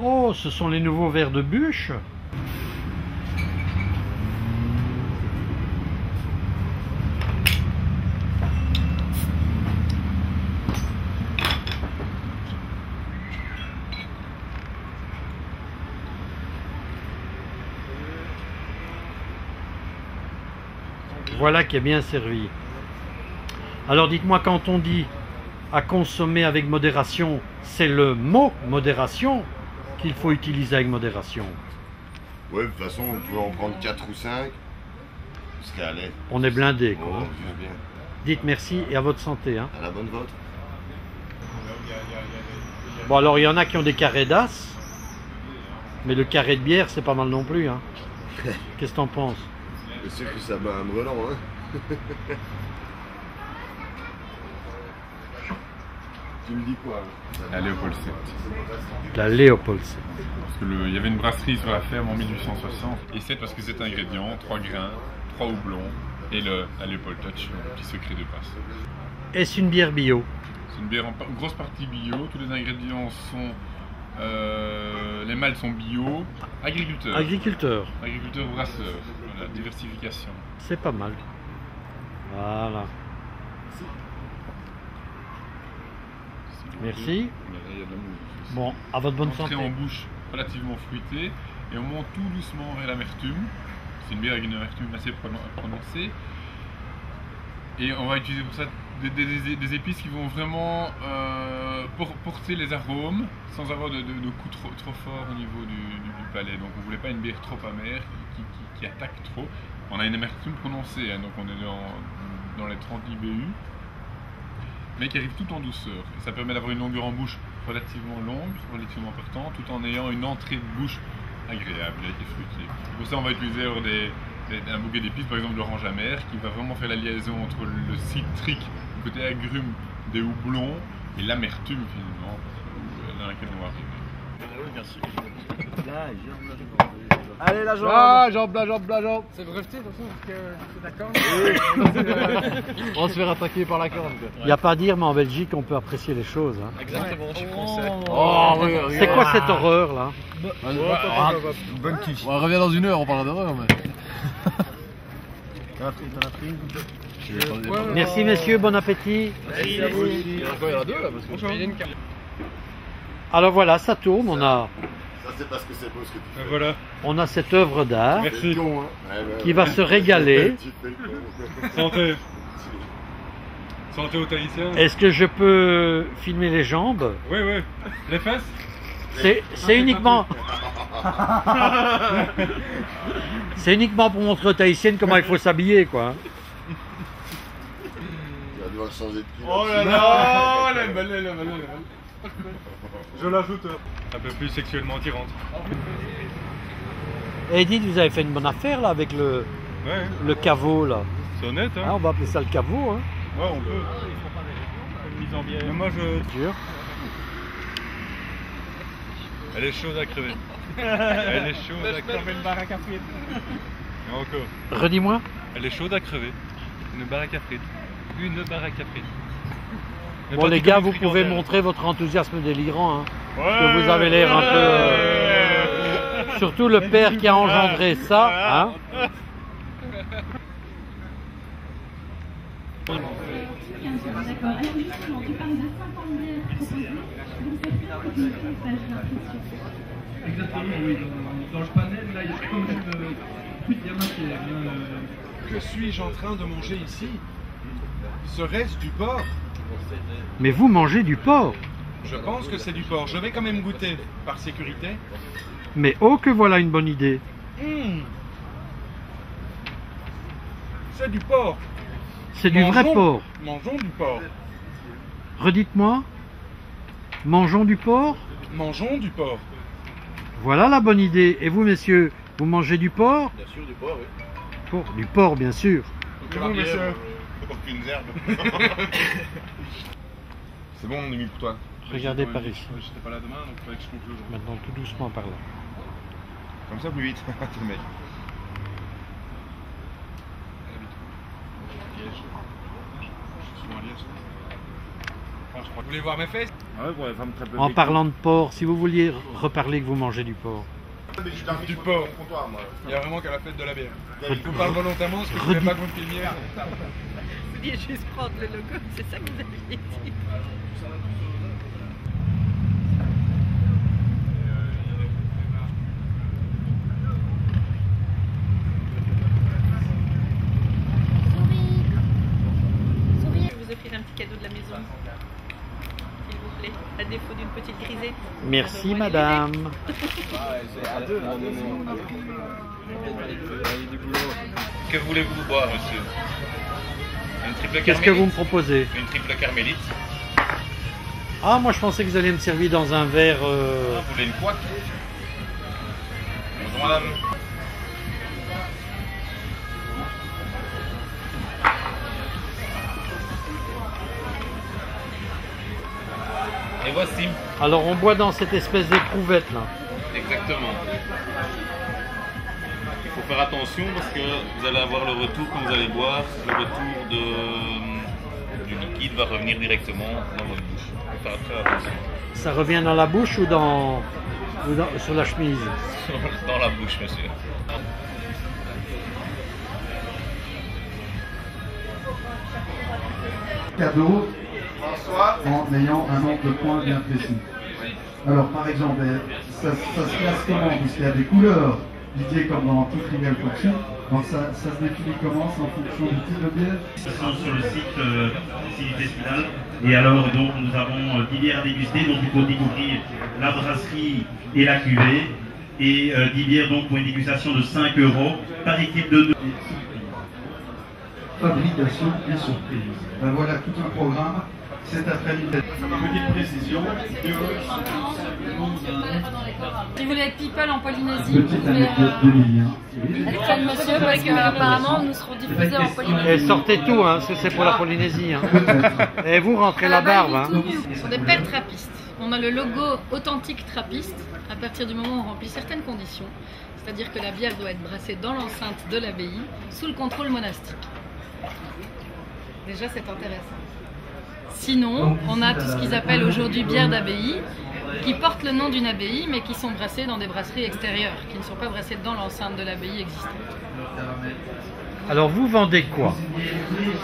Oh, ce sont les nouveaux verres de bûche. Voilà qui est bien servi. Alors dites-moi, quand on dit à consommer avec modération, c'est le mot modération qu'il faut utiliser avec modération. Ouais, de toute façon, on peut en prendre 4 ou 5. Parce qu'elle est. On est blindé, quoi. Oh, juste bien. Dites merci et à votre santé. Hein. À la bonne vôtre. Bon, alors il y en a qui ont des carrés d'as, mais le carré de bière, c'est pas mal non plus. Hein. Qu'est-ce que t'en penses? C'est sûr que ça bat un brelan, hein. Tu me dis quoi? La Léopold 7. La Léopold 7. Parce que il y avait une brasserie sur la ferme en 1860. Et 7 parce que c'est ingrédients, 3 grains, 3 houblons et la Léopold Touch, le petit secret de passe. Est-ce une bière bio? C'est une bière en grosse partie bio, tous les ingrédients sont... les mâles sont bio, agriculteurs. Agriculteur. Agriculteurs brasseurs, voilà, diversification. C'est pas mal. Voilà. Merci. Mais là, il y a de la mousse aussi. Bon, à votre bonne santé. Entrée en bouche relativement fruitée et on monte tout doucement vers l'amertume. C'est une bière avec une amertume assez prononcée. Et on va utiliser pour ça des épices qui vont vraiment porter les arômes sans avoir de coup trop fort au niveau du palais. Donc on ne voulait pas une bière trop amère qui attaque trop. On a une amertume prononcée, hein, donc on est dans les 30 IBU, mais qui arrive tout en douceur. Et ça permet d'avoir une longueur en bouche relativement longue, relativement importante, tout en ayant une entrée de bouche agréable et fruitée. Pour ça on va utiliser un bouquet d'épices, par exemple l'orange amère, qui va vraiment faire la liaison entre le citrique, le côté agrume des houblons, et l'amertume finalement, dans laquelle on va arriver. Allez la jambe. Ah, jambe, la jambe, la jambe. C'est breveté de toute façon, c'est d'accord. On va se faire attaquer par la corne. Il n'y a pas à dire, mais en Belgique, on peut apprécier les choses. Hein. Exactement, je suis français. Oh, oui, C'est quoi cette horreur là? bonne quiche. On revient dans une heure, on parlera d'horreur, mais. T'en as pris Merci messieurs, bon appétit. Merci à vous. Il y en a deux là, parce que Alors voilà, ça tourne, on a Ça, c'est parce que c'est beau ce que tu fais. Voilà, On a cette œuvre d'art merci. Con, hein. Ouais, qui va se régaler. Tu fais con. Santé. Santé aux Tahitiens. Est-ce que je peux filmer les jambes? Oui, oui. Les fesses. C'est uniquement... C'est uniquement pour montrer aux Tahitiennes comment il faut s'habiller, quoi. Tu vas devoir changer de pied. Oh là là, elle est belle, elle est belle, elle est belle. Je l'ajoute. Un peu plus sexuellement attirante. Et dites, vous avez fait une bonne affaire là avec Ouais, le caveau là. c'est honnête, Hein, hein. on va appeler ça le caveau. Hein. Ouais, on peut. Une mise en bière. Mais moi, Sûr. elle est chaude à crever. Elle est chaude à crever. une baraque à frites. Et encore. Redis-moi. Elle est chaude à crever. Une baraque à frites. Une baraque à frites. Mais Bon pas les tout gars, comme vous une pouvez frigandelle. montrer votre enthousiasme délirant. Hein, Ouais. que vous avez l'air un peu... Surtout le père qui a engendré ça. Hein. D'accord. Alors justement, tu parles de 50 bières proposées. Donc c'est plus chronophage, j'ai l'impression. Exactement, oui. Dans le panel, là, il y a comme il y a marqué. Que suis-je en train de manger ici? Serait-ce du porc? Mais vous mangez du porc. Je pense que c'est du porc. Je vais quand même goûter, par sécurité. Mais oh que voilà une bonne idée. C'est du porc. C'est du vrai Mangeons- porc. Mangeons du porc. Redites-moi. Mangeons du porc. Mangeons du porc. Voilà la bonne idée. Et vous messieurs, vous mangez du porc? Bien sûr, du porc, oui. Du porc bien sûr. Et vous, monsieur? Aucune herbe. C'est bon, on est mis pour toi. Regardez par ici. J'étais pas là demain, donc il fallait que je conclue aujourd'hui. Maintenant tout doucement par là. Comme ça, plus vite. Le mec. Liège. Je suis souvent à Liège. Vous voulez voir mes fesses? Ah ouais, pour les femmes très peu. En parlant de porc, si vous vouliez reparler que vous mangez du porc. Du porc. Il n'y a vraiment qu'à la fête de la bière. Je vous parle volontairement parce que je ne voulais pas que vous me filmiez. Vous vouliez juste prendre le logo, c'est ça que vous aviez dit. Je vais vous offrir un petit cadeau de la maison, s'il vous plaît, à défaut d'une petite grisée. Merci madame. Que voulez-vous boire, monsieur? Une triple carmélite? Qu'est-ce que vous me proposez? Une triple carmélite. Ah, moi je pensais que vous alliez me servir dans un verre... Vous voulez une couac? Bonjour madame. Et voici. Alors on boit dans cette espèce d'éprouvette là. Exactement. Il faut faire attention parce que vous allez avoir le retour quand vous allez boire. Le retour du liquide va revenir directement dans votre bouche. Il faut faire très attention. Ça revient dans la bouche ou sur la chemise? Dans la bouche, monsieur. Cadeau en ayant un nombre de points bien précis. Alors par exemple, ça se classe comment? Parce qu'il y a des couleurs, Didier, comme dans toute Trivial Pursuit. Donc ça se définit comment? C'est en fonction du type de bière? Sur le site Cité Spinal. Et alors donc nous avons 10 bières à déguster, donc il faut découvrir la brasserie et la cuvée. Et 10 bières donc pour une dégustation de 5 € par équipe de 2. Fabrication et surprise. Ben voilà tout un programme. Cet après-midi, petite précision. Si vous voulez être people en Polynésie, vous Petite pouvez anecdote d'Emilien. être le monsieur parce qu'apparemment nous serons diffusés en Polynésie. Et sortez tout, hein, parce que c'est pour la Polynésie. Hein. Et vous rentrez la barbe. Hein. Ce sont des pères trappistes. On a le logo authentique trappiste à partir du moment où on remplit certaines conditions. C'est-à-dire que la bière doit être brassée dans l'enceinte de l'abbaye sous le contrôle monastique. Déjà, c'est intéressant. Sinon, on a tout ce qu'ils appellent aujourd'hui bière d'abbaye, qui portent le nom d'une abbaye, mais qui sont brassées dans des brasseries extérieures, qui ne sont pas brassées dans l'enceinte de l'abbaye existante. Alors, vous vendez quoi?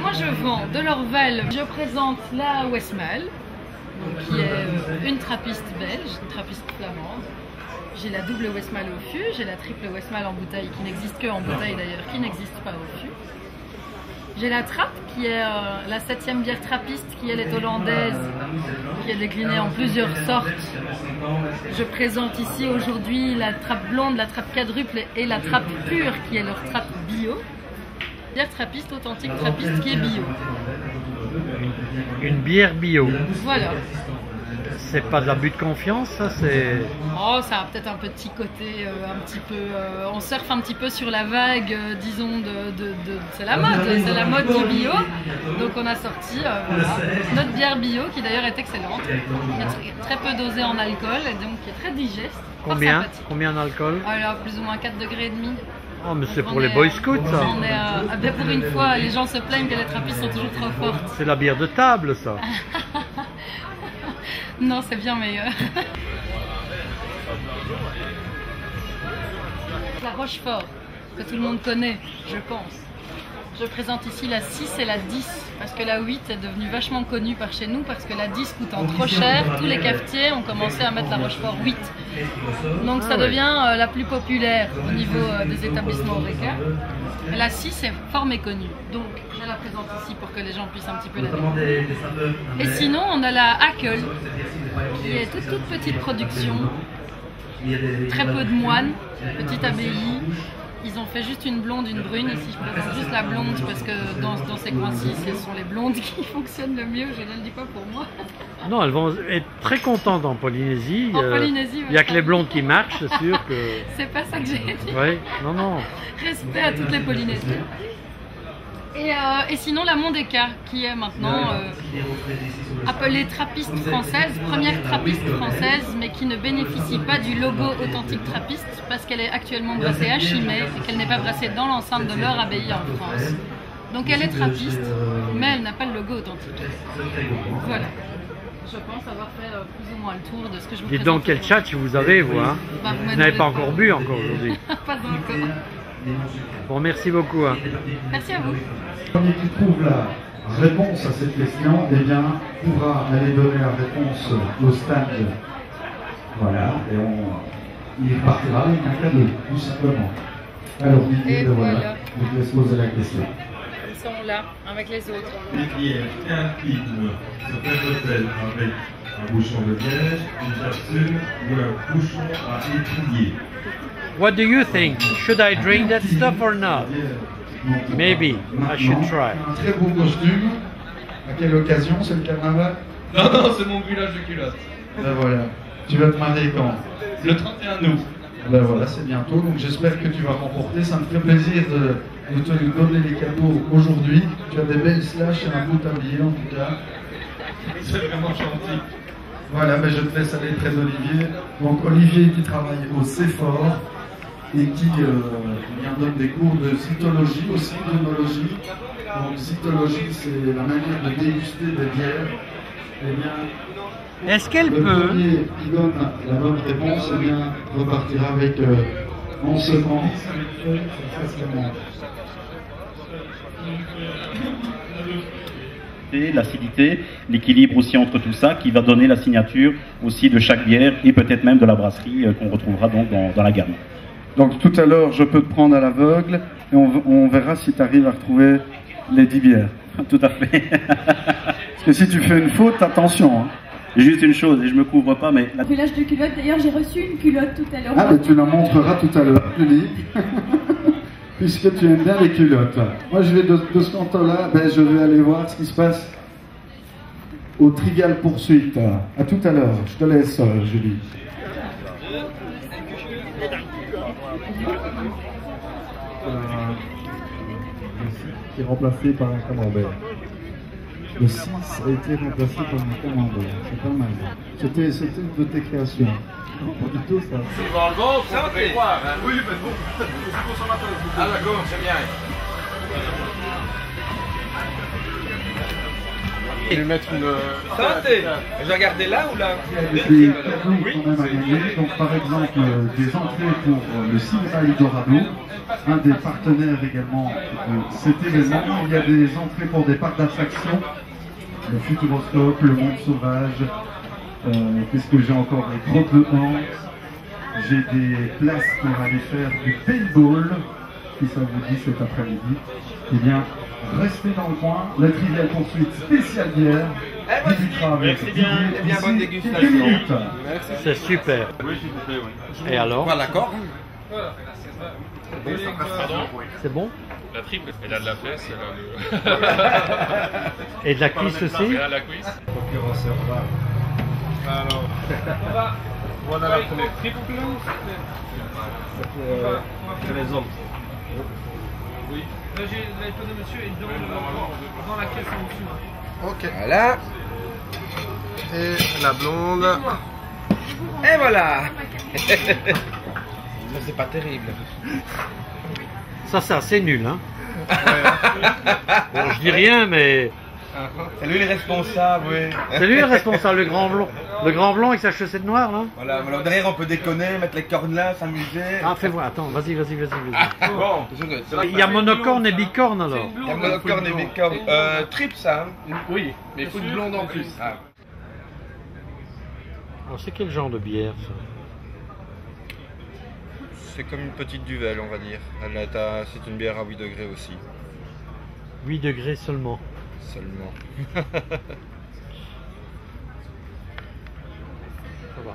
Moi, je vends de l'Orval. Je présente la Westmalle, qui est une trappiste belge, une trappiste flamande. J'ai la double Westmalle au fût, j'ai la triple Westmalle en bouteille, qui n'existe que en bouteille d'ailleurs, qui n'existe pas au fût. J'ai la trappe, qui est la 7e bière trappiste, qui elle est hollandaise, qui est déclinée en plusieurs sortes. Je présente ici aujourd'hui la trappe blonde, la trappe quadruple et la trappe pure, qui est leur trappe bio. Bière trappiste, authentique trappiste, qui est bio. Une bière bio. Voilà. C'est pas de l'abus de confiance, ça, c'est... Oh, ça a peut-être un petit côté, un petit peu... on surfe un petit peu sur la vague, disons, c'est la mode du bio. Donc on a sorti notre bière bio, qui d'ailleurs est excellente, qui est très peu dosée en alcool, et donc qui est très digeste. Combien d'alcool? Alors, plus ou moins 4,5 degrés. Oh, mais c'est pour les Boy Scouts, ça. Pour une fois, les gens se plaignent que les trappistes sont toujours trop fortes. C'est la bière de table, ça. Non, c'est bien meilleur. La Rochefort, que tout le monde connaît, je pense. Je présente ici la 6 et la 10, parce que la 8 est devenue vachement connue par chez nous, parce que la 10 coûtant trop cher, tous les cafetiers ont commencé à mettre la Rochefort 8. Donc ça devient la plus populaire au niveau des établissements horeca. La 6 est fort méconnue, donc je la présente ici pour que les gens puissent un petit peu la découvrir. Et sinon, on a la Hackel, qui est toute petite production, très peu de moines, petite abbaye. Ils ont fait juste une blonde, une brune. Ici, je présente juste la blonde parce que dans ces coins-ci, ce sont les blondes qui fonctionnent le mieux. Je ne le dis pas pour moi. Non, elles vont être très contentes en Polynésie. En Polynésie, il n'y a que les blondes qui marchent, c'est sûr que... C'est pas ça que j'ai dit. Oui, non. Respect à toutes les Polynésiens. Et sinon la Mondeka, qui est maintenant appelée trappiste française, première trappiste française, mais qui ne bénéficie pas du logo authentique trappiste parce qu'elle est actuellement brassée à Chimay et qu'elle n'est pas brassée dans l'enceinte de leur abbaye en France. Donc elle est trappiste, mais elle n'a pas le logo authentique. Voilà. Je pense avoir fait plus ou moins le tour de ce que je vous Dites présente. donc quel tchatch vous avez, vous, hein? Bah, Vous n'avez pas encore bu encore aujourd'hui. Pas encore. Bon, merci beaucoup. Hein. Merci à vous. Le premier qui trouve la réponse à cette question, eh bien, pourra aller donner la réponse au stand. Voilà, et il repartira avec un cadeau, tout simplement. Alors, Didier, voilà, je te laisse poser la question. Ils sont là, avec les autres. Didier, un film, certains hôtels avec un bouchon de bière, une capsule ou un bouchon à étudier. What do you think? Should I drink that stuff or not? Maybe I should try. Un très beau costume. À quelle occasion? C'est le carnaval? Non, non, c'est mon village de culottes. Ben voilà. Tu vas te marier quand? Le 31 août. Ben voilà, c'est bientôt. Donc j'espère que tu vas remporter. Ça me fait plaisir de te donner les cadeaux aujourd'hui. Tu as des belles slashes et un beau tablier en tout cas. C'est vraiment gentil. Voilà, ben je te laisse aller près d'Olivier. Donc Olivier qui travaille au CEFOR et qui vient donne des cours de cytologie aussi, d'œnologie. Donc cytologie, c'est la manière de déguster des bières. Eh bien, est-ce qu'elle le peut... premier qui donne la bonne réponse, eh bien, repartira avec en seconde. L'acidité, l'équilibre aussi entre tout ça, qui va donner la signature aussi de chaque bière et peut-être même de la brasserie qu'on retrouvera donc dans la gamme. Donc tout à l'heure, je peux te prendre à l'aveugle et on verra si tu arrives à retrouver les 10 bières. Tout à fait. Parce que si tu fais une faute, attention. Hein. Juste une chose, et je me couvre pas, mais... Brûlage de culotte, d'ailleurs j'ai reçu une culotte tout à l'heure. Ah, mais tu la montreras tout à l'heure, Julie. Puisque tu aimes bien les culottes. Moi, je vais de ce canton-là, ben, je vais aller voir ce qui se passe au Trivial Poursuite. À tout à l'heure. Je te laisse, Julie. Qui est remplacé par un camembert. Le 6 a été remplacé par un camembert. C'est pas mal. C'était une de tes créations. Pas du tout ça. Dans le ventre, on peut croire. Hein. Oui, mais bon, je suis consommateur. Ah d'accord, c'est bien. Je vais mettre une... Santé. Je vais regarder là ou là? Des cadeaux quand même à gagner. Donc par exemple des entrées pour le cinéma Eldorado, un des partenaires également de cet événement. Il y a des entrées pour des parcs d'attractions, le Futuroscope, le Monde Sauvage. Qu'est-ce que j'ai encore? Les crottes de hanse. J'ai des places pour aller faire du paintball, si ça vous dit cet après-midi. Eh bien, restez dans le coin. La Trivial Poursuite spéciale bière débutera avec bien bonne dégustation. C'est super. Oui, s'il vous plaît, oui. Et alors? Pas d'accord? C'est bon? La triple, elle a de la fesse, elle a le... Et de la cuisse aussi? Elle a la cuisse. Alors, voilà la première triple. C'est les hommes. Oui. Là, j'ai l'épaule de monsieur et dans la caisse en dessous. Ok. Voilà. Et la blonde. Et voilà. Mais c'est pas terrible. Ça, c'est assez nul, hein? Bon, je dis rien, mais... C'est lui le responsable, oui. C'est lui le responsable, le grand blond. Le grand blond avec sa chaussette noire, là? Voilà, alors derrière on peut déconner, mettre les cornes là, s'amuser. Ah, fais voir, attends, vas-y. Bon, Il y a monocorne et bicorne, alors? Il y a monocorne et bicorne. Triple, ça, hein? Oui, mais il faut une blonde en plus. Ah. Alors, c'est quel genre de bière, ça? C'est comme une petite duvel, on va dire. C'est une bière à 8 degrés aussi. 8 degrés seulement. Seulement. Ça va.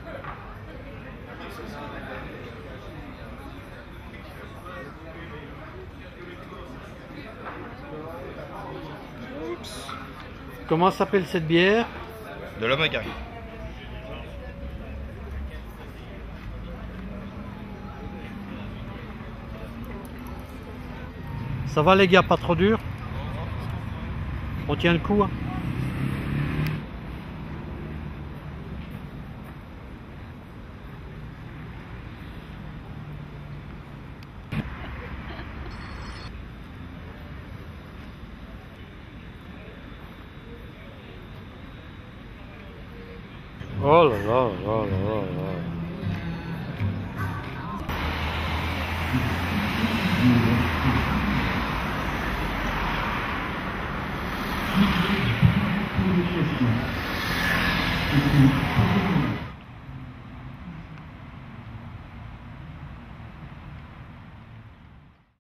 Oups. Comment s'appelle cette bière? De l'homme à Gary. Ça va les gars, pas trop dur? On tient le coup, hein? Oh là là là là là. Thank you.